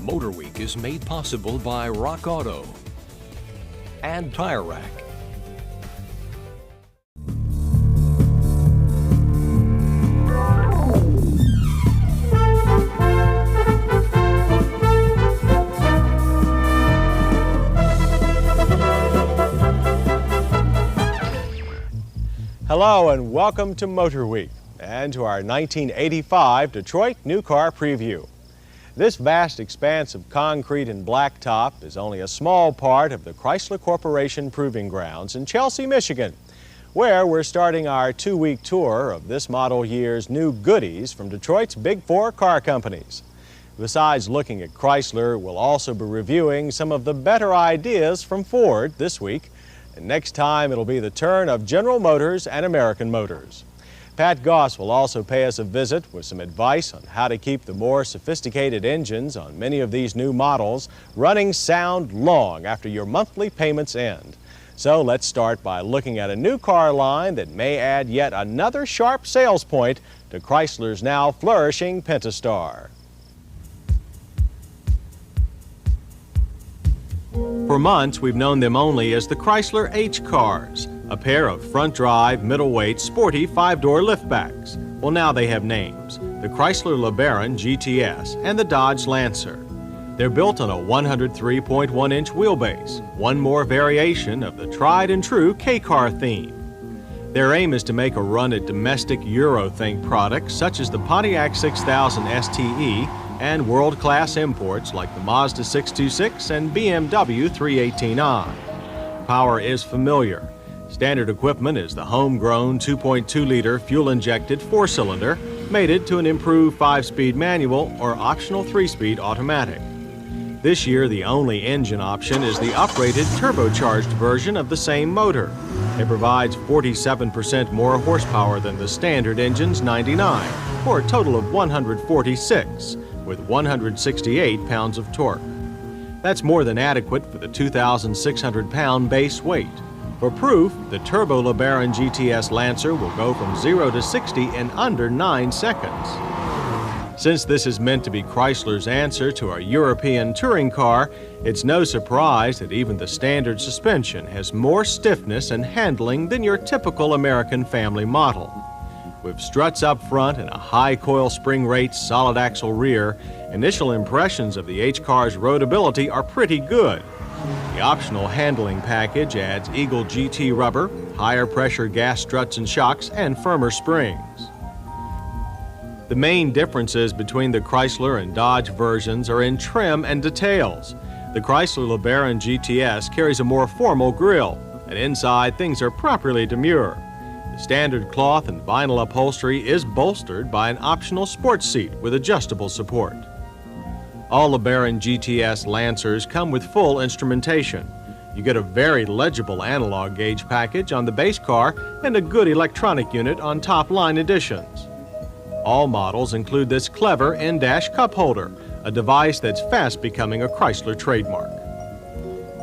Motor Week is made possible by Rock Auto and Tire Rack. Hello and welcome to Motor Week and to our 1985 Detroit New Car Preview. This vast expanse of concrete and blacktop is only a small part of the Chrysler Corporation Proving Grounds in Chelsea, Michigan, where we're starting our two-week tour of this model year's new goodies from Detroit's Big Four car companies. Besides looking at Chrysler, we'll also be reviewing some of the better ideas from Ford this week. And next time, it'll be the turn of General Motors and American Motors. Pat Goss will also pay us a visit with some advice on how to keep the more sophisticated engines on many of these new models running sound long after your monthly payments end. So let's start by looking at a new car line that may add yet another sharp sales point to Chrysler's now flourishing Pentastar. For months, we've known them only as the Chrysler H cars, a pair of front-drive, middleweight, sporty five-door liftbacks. Well, now they have names, the Chrysler LeBaron GTS and the Dodge Lancer. They're built on a 103.1-inch wheelbase, one more variation of the tried-and-true K-car theme. Their aim is to make a run at domestic Eurothink products such as the Pontiac 6000 STE and world-class imports like the Mazda 626 and BMW 318i. Power is familiar. Standard equipment is the homegrown 2.2-liter fuel-injected four-cylinder mated to an improved 5-speed manual or optional 3-speed automatic. This year, the only engine option is the uprated turbocharged version of the same motor. It provides 47% more horsepower than the standard engine's 99, for a total of 146, with 168 pounds of torque. That's more than adequate for the 2,600-pound base weight. For proof, the Turbo LeBaron GTS Lancer will go from 0 to 60 in under 9 seconds. Since this is meant to be Chrysler's answer to a European touring car, it's no surprise that even the standard suspension has more stiffness and handling than your typical American family model. With struts up front and a high coil spring rate solid axle rear, initial impressions of the H-Car's roadability are pretty good. The optional handling package adds Eagle GT rubber, higher pressure gas struts and shocks, and firmer springs. The main differences between the Chrysler and Dodge versions are in trim and details. The Chrysler LeBaron GTS carries a more formal grille, and inside things are properly demure. The standard cloth and vinyl upholstery is bolstered by an optional sports seat with adjustable support. All LeBaron GTS Lancers come with full instrumentation. You get a very legible analog gauge package on the base car and a good electronic unit on top-line editions. All models include this clever in-dash cup holder, a device that's fast becoming a Chrysler trademark.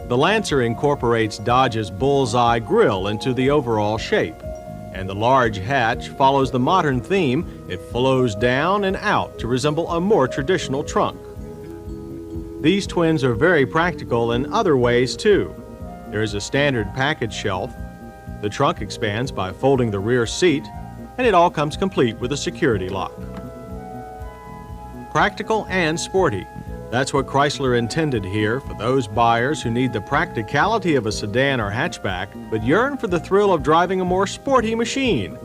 The Lancer incorporates Dodge's bullseye grille into the overall shape, and the large hatch follows the modern theme. It flows down and out to resemble a more traditional trunk. These twins are very practical in other ways too. There is a standard package shelf, the trunk expands by folding the rear seat, and it all comes complete with a security lock. Practical and sporty. That's what Chrysler intended here for those buyers who need the practicality of a sedan or hatchback, but yearn for the thrill of driving a more sporty machine.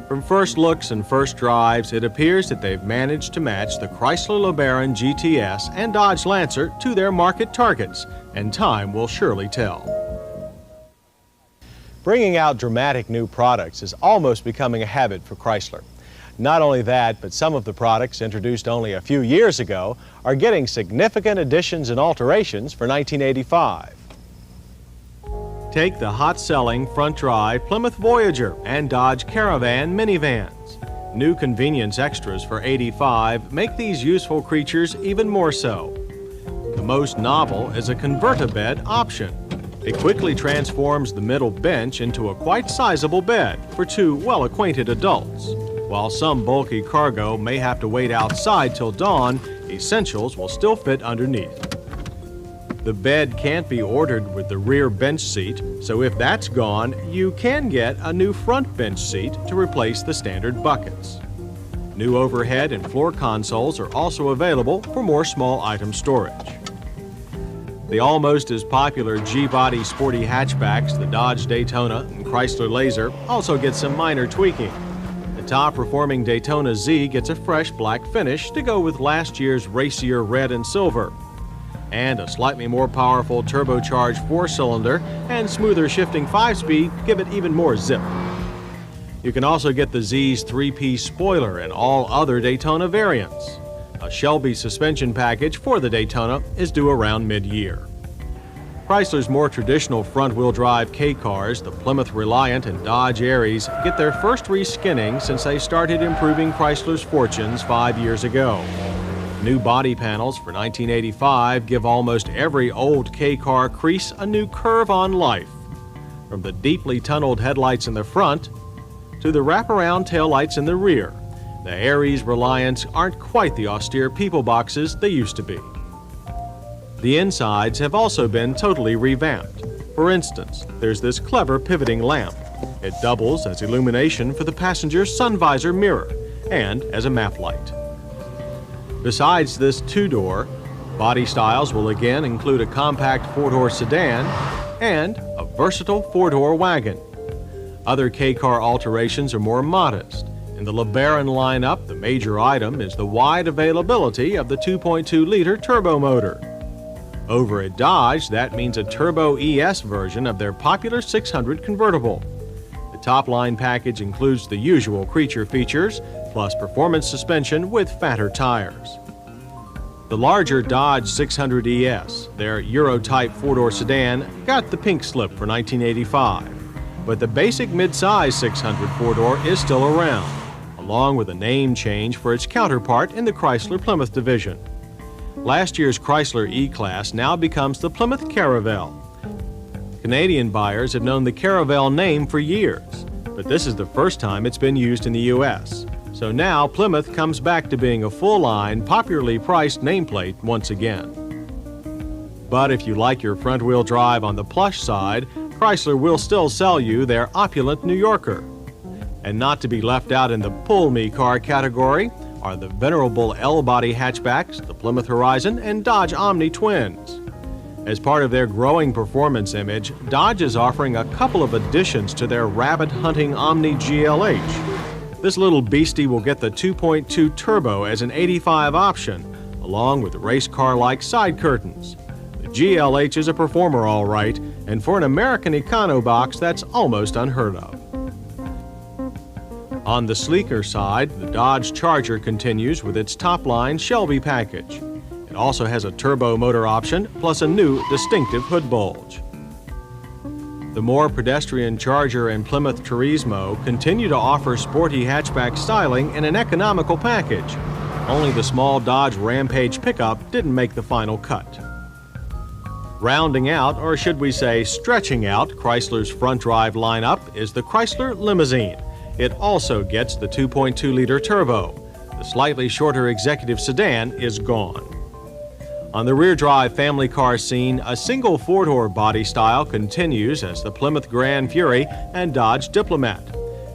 From first looks and first drives, it appears that they've managed to match the Chrysler LeBaron GTS and Dodge Lancer to their market targets, and time will surely tell. Bringing out dramatic new products is almost becoming a habit for Chrysler. Not only that, but some of the products introduced only a few years ago are getting significant additions and alterations for 1985. Take the hot-selling front-drive Plymouth Voyager and Dodge Caravan minivans. New convenience extras for 85 make these useful creatures even more so. The most novel is a convert-a-bed option. It quickly transforms the middle bench into a quite sizable bed for two well-acquainted adults. While some bulky cargo may have to wait outside till dawn, Essentials will still fit underneath. The bed can't be ordered with the rear bench seat, so if that's gone, you can get a new front bench seat to replace the standard buckets. New overhead and floor consoles are also available for more small item storage. The almost as popular G-body sporty hatchbacks, the Dodge Daytona and Chrysler Laser, also get some minor tweaking. The top-performing Daytona Z gets a fresh black finish to go with last year's racier red and silver, and a slightly more powerful turbocharged 4-cylinder and smoother shifting 5-speed give it even more zip. You can also get the Z's 3-piece spoiler and all other Daytona variants. A Shelby suspension package for the Daytona is due around mid-year. Chrysler's more traditional front-wheel drive K cars, the Plymouth Reliant and Dodge Aries, get their first reskinning since they started improving Chrysler's fortunes 5 years ago. New body panels for 1985 give almost every old K car crease a new curve on life. From the deeply tunneled headlights in the front to the wraparound taillights in the rear, the Aries Reliants aren't quite the austere people boxes they used to be. The insides have also been totally revamped. For instance, there's this clever pivoting lamp. It doubles as illumination for the passenger's sun visor mirror and as a map light. Besides this two-door, body styles will again include a compact four-door sedan and a versatile four-door wagon. Other K-car alterations are more modest. In the LeBaron lineup, the major item is the wide availability of the 2.2-liter turbo motor. Over at Dodge, that means a Turbo ES version of their popular 600 convertible. The top-line package includes the usual creature features, plus performance suspension with fatter tires. The larger Dodge 600 ES, their Euro-type four-door sedan, got the pink slip for 1985. But the basic mid-size 600 four-door is still around, along with a name change for its counterpart in the Chrysler Plymouth division. Last year's Chrysler E-Class now becomes the Plymouth Caravelle. Canadian buyers have known the Caravelle name for years, but this is the first time it's been used in the U.S. So now Plymouth comes back to being a full-line, popularly priced nameplate once again. But if you like your front-wheel drive on the plush side, Chrysler will still sell you their opulent New Yorker. And not to be left out in the pull-me car category are the venerable L-body hatchbacks, the Plymouth Horizon and Dodge Omni Twins. As part of their growing performance image, Dodge is offering a couple of additions to their rabbit-hunting Omni GLH. This little beastie will get the 2.2 turbo as an 85 option, along with race car-like side curtains. The GLH is a performer all right, and for an American econo box, that's almost unheard of. On the sleeker side, the Dodge Charger continues with its top-line Shelby package. It also has a turbo motor option, plus a new distinctive hood bulge. The more pedestrian Charger and Plymouth Turismo continue to offer sporty hatchback styling in an economical package. Only the small Dodge Rampage pickup didn't make the final cut. Rounding out, or should we say stretching out, Chrysler's front drive lineup is the Chrysler Limousine. It also gets the 2.2-liter turbo. The slightly shorter executive sedan is gone. On the rear drive family car scene, a single four-door body style continues as the Plymouth Grand Fury and Dodge Diplomat.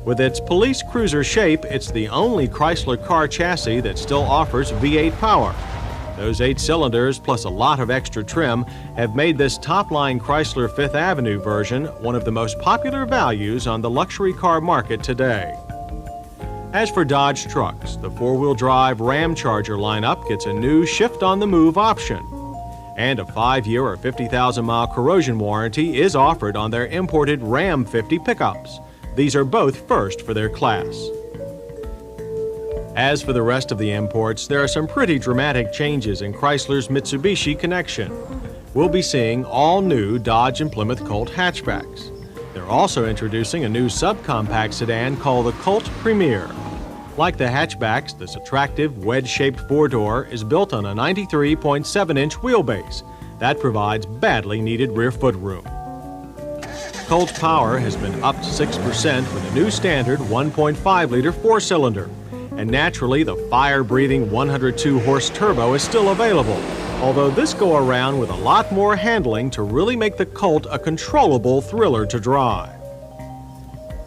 With its police cruiser shape, it's the only Chrysler car chassis that still offers V8 power. Those 8 cylinders, plus a lot of extra trim, have made this top-line Chrysler Fifth Avenue version one of the most popular values on the luxury car market today. As for Dodge trucks, the four-wheel drive Ram Charger lineup gets a new shift-on-the-move option. And a 5-year or 50,000-mile corrosion warranty is offered on their imported Ram 50 pickups. These are both first for their class. As for the rest of the imports, there are some pretty dramatic changes in Chrysler's Mitsubishi connection. We'll be seeing all new Dodge and Plymouth Colt hatchbacks. They're also introducing a new subcompact sedan called the Colt Premier. Like the hatchbacks, this attractive wedge-shaped four-door is built on a 93.7-inch wheelbase. That provides badly needed rear footroom. Colt power has been upped 6% with a new standard 1.5-liter four-cylinder. And naturally, the fire-breathing 102-horse turbo is still available, although this go-around with a lot more handling to really make the Colt a controllable thriller to drive.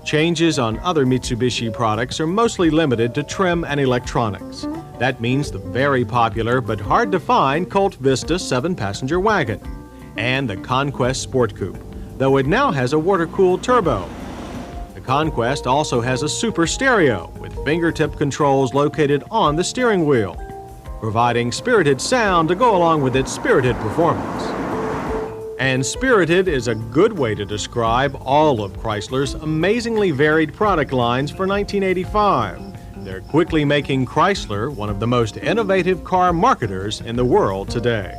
Changes on other Mitsubishi products are mostly limited to trim and electronics. That means the very popular but hard to find Colt Vista 7-passenger wagon and the Conquest Sport Coupe, though it now has a water-cooled turbo. The Conquest also has a super stereo with fingertip controls located on the steering wheel, providing spirited sound to go along with its spirited performance. And spirited is a good way to describe all of Chrysler's amazingly varied product lines for 1985. They're quickly making Chrysler one of the most innovative car marketers in the world today.